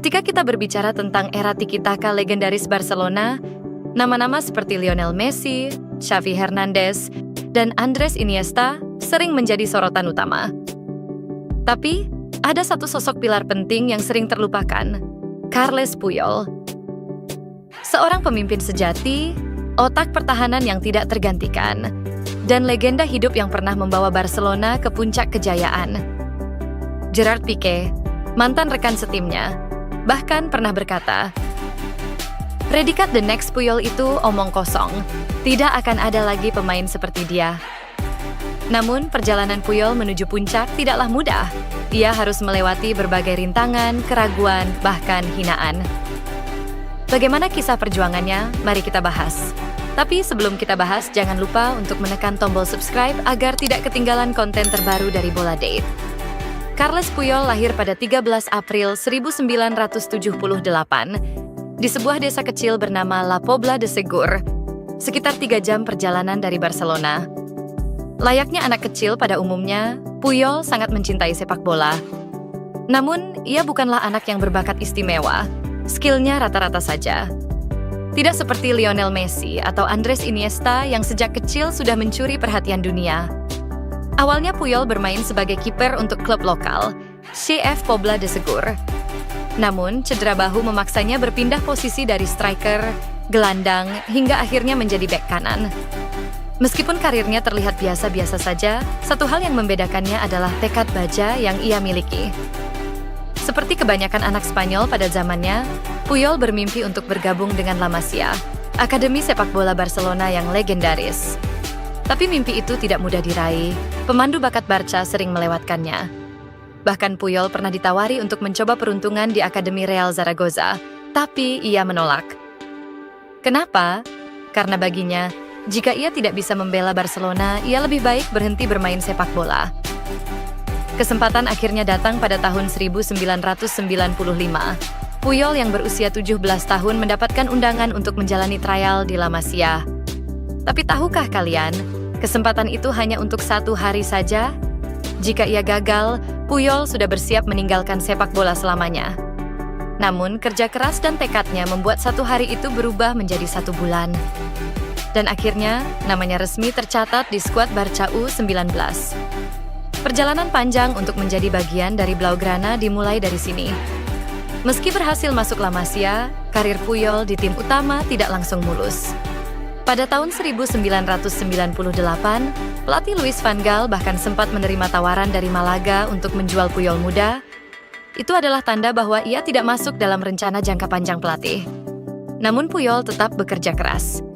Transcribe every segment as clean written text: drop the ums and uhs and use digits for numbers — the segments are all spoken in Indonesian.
Ketika kita berbicara tentang era tiki-taka legendaris Barcelona, nama-nama seperti Lionel Messi, Xavi Hernandez, dan Andres Iniesta sering menjadi sorotan utama. Tapi, ada satu sosok pilar penting yang sering terlupakan, Carles Puyol. Seorang pemimpin sejati, otak pertahanan yang tidak tergantikan, dan legenda hidup yang pernah membawa Barcelona ke puncak kejayaan. Gerard Piqué, mantan rekan setimnya, bahkan pernah berkata, "Predikat The Next Puyol itu omong kosong, tidak akan ada lagi pemain seperti dia." Namun, perjalanan Puyol menuju puncak tidaklah mudah. Ia harus melewati berbagai rintangan, keraguan, bahkan hinaan. Bagaimana kisah perjuangannya? Mari kita bahas. Tapi sebelum kita bahas, jangan lupa untuk menekan tombol subscribe agar tidak ketinggalan konten terbaru dari Bola Date. Carles Puyol lahir pada 13 April 1978 di sebuah desa kecil bernama La Pobla de Segur, sekitar 3 jam perjalanan dari Barcelona. Layaknya anak kecil pada umumnya, Puyol sangat mencintai sepak bola. Namun, ia bukanlah anak yang berbakat istimewa. Skillnya rata-rata saja. Tidak seperti Lionel Messi atau Andres Iniesta yang sejak kecil sudah mencuri perhatian dunia. Awalnya Puyol bermain sebagai kiper untuk klub lokal, CF Pobla de Segur. Namun, cedera bahu memaksanya berpindah posisi dari striker, gelandang, hingga akhirnya menjadi bek kanan. Meskipun karirnya terlihat biasa-biasa saja, satu hal yang membedakannya adalah tekad baja yang ia miliki. Seperti kebanyakan anak Spanyol pada zamannya, Puyol bermimpi untuk bergabung dengan La Masia, akademi sepak bola Barcelona yang legendaris. Tapi mimpi itu tidak mudah diraih. Pemandu bakat Barca sering melewatkannya. Bahkan Puyol pernah ditawari untuk mencoba peruntungan di Akademi Real Zaragoza, tapi ia menolak. Kenapa? Karena baginya, jika ia tidak bisa membela Barcelona, ia lebih baik berhenti bermain sepak bola. Kesempatan akhirnya datang pada tahun 1995. Puyol yang berusia 17 tahun mendapatkan undangan untuk menjalani trial di La Masia. Tapi tahukah kalian, kesempatan itu hanya untuk 1 hari saja? Jika ia gagal, Puyol sudah bersiap meninggalkan sepak bola selamanya. Namun, kerja keras dan tekadnya membuat 1 hari itu berubah menjadi 1 bulan. Dan akhirnya, namanya resmi tercatat di skuad Barca U19. Perjalanan panjang untuk menjadi bagian dari Blaugrana dimulai dari sini. Meski berhasil masuk La Masia, karir Puyol di tim utama tidak langsung mulus. Pada tahun 1998, pelatih Louis van Gaal bahkan sempat menerima tawaran dari Malaga untuk menjual Puyol muda. Itu adalah tanda bahwa ia tidak masuk dalam rencana jangka panjang pelatih. Namun Puyol tetap bekerja keras.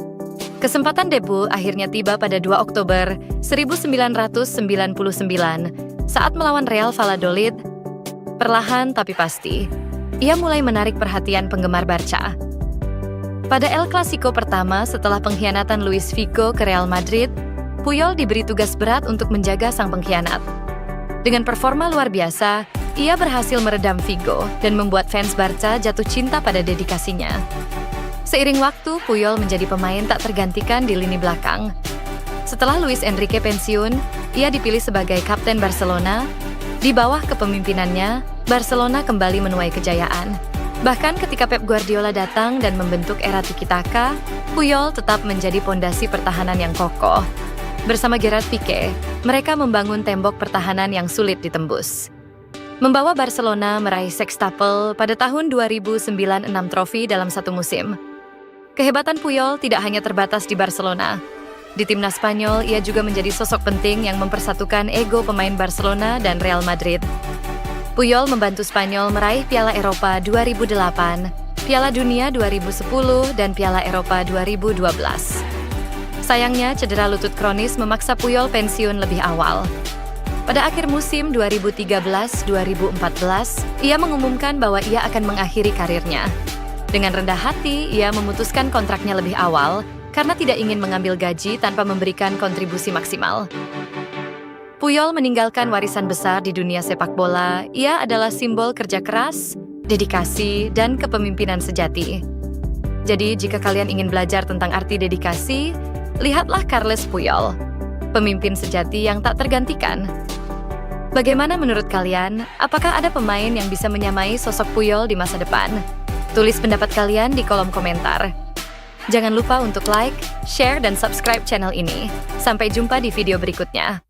Kesempatan debut akhirnya tiba pada 2 Oktober 1999 saat melawan Real Valladolid. Perlahan tapi pasti, ia mulai menarik perhatian penggemar Barca. Pada El Clasico pertama setelah pengkhianatan Luis Figo ke Real Madrid, Puyol diberi tugas berat untuk menjaga sang pengkhianat. Dengan performa luar biasa, ia berhasil meredam Figo dan membuat fans Barca jatuh cinta pada dedikasinya. Seiring waktu, Puyol menjadi pemain tak tergantikan di lini belakang. Setelah Luis Enrique pensiun, ia dipilih sebagai kapten Barcelona. Di bawah kepemimpinannya, Barcelona kembali menuai kejayaan. Bahkan ketika Pep Guardiola datang dan membentuk era tiki-taka, Puyol tetap menjadi pondasi pertahanan yang kokoh. Bersama Gerard Piqué, mereka membangun tembok pertahanan yang sulit ditembus. Membawa Barcelona meraih sextuple pada tahun 2009, 6 trofi dalam 1 musim. Kehebatan Puyol tidak hanya terbatas di Barcelona. Di timnas Spanyol, ia juga menjadi sosok penting yang mempersatukan ego pemain Barcelona dan Real Madrid. Puyol membantu Spanyol meraih Piala Eropa 2008, Piala Dunia 2010, dan Piala Eropa 2012. Sayangnya, cedera lutut kronis memaksa Puyol pensiun lebih awal. Pada akhir musim 2013-2014, ia mengumumkan bahwa ia akan mengakhiri karirnya. Dengan rendah hati, ia memutuskan kontraknya lebih awal karena tidak ingin mengambil gaji tanpa memberikan kontribusi maksimal. Puyol meninggalkan warisan besar di dunia sepak bola. Ia adalah simbol kerja keras, dedikasi, dan kepemimpinan sejati. Jadi, jika kalian ingin belajar tentang arti dedikasi, lihatlah Carles Puyol, pemimpin sejati yang tak tergantikan. Bagaimana menurut kalian? Apakah ada pemain yang bisa menyamai sosok Puyol di masa depan? Tulis pendapat kalian di kolom komentar. Jangan lupa untuk like, share, dan subscribe channel ini. Sampai jumpa di video berikutnya.